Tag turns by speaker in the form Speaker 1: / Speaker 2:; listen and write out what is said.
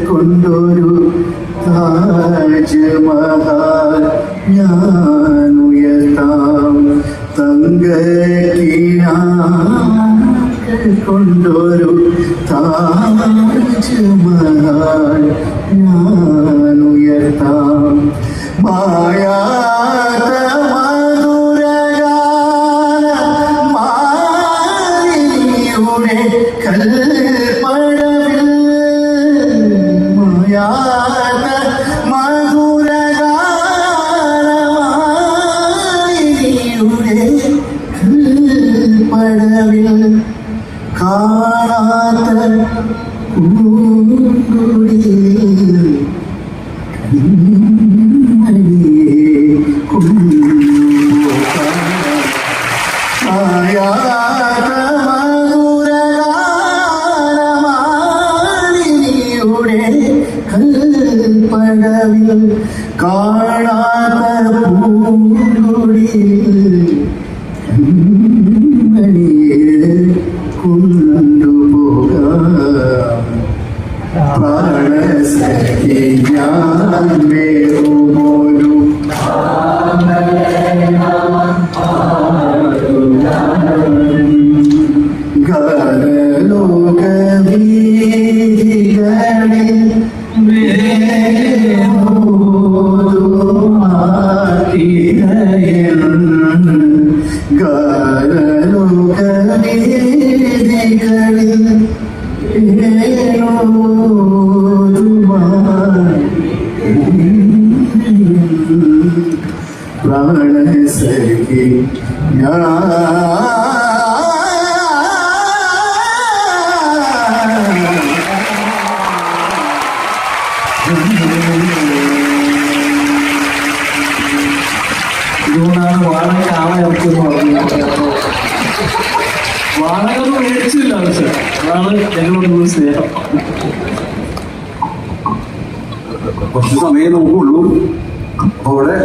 Speaker 1: കൊണ്ടൊരു താജ്മഹൽ ഞാനുയർത്താം തങ്കക്കിനാക്കൾ കൊണ്ടൊരു താജ്മഹൽ ഞാനുയർത്താം മായാത്ത മധുരഗാന മാലിനിയുടെ കൽപ്പടവിൽ മായാത്ത മധുരഗാനമാലിനിയുടെ കൽപ്പടവിൽ കാണാത്ത പൂങ്കുടിൽ കൽപ്പടവിൽ കാണാത്ത പൂങ്കുടിൽ കൺമണിയെ കൊണ്ടുപോകാം പ്രാണസഖി ഞാൻ വേറുമൊരു ഗലോകവീഥികളിൽ ഗലോകവീഥികളിൽ പ്രാണസഖി ഇതുകൊണ്ടാണ് വാടക ആളെടുത്തെന്ന് പറഞ്ഞത്. വാടക മേടിച്ചില്ല, പക്ഷെ അതാണ് ഞങ്ങളോട് സ്നേഹം.
Speaker 2: കുറച്ച് സമയം നമുക്കുള്ളൂ. അപ്പോൾ അവിടെ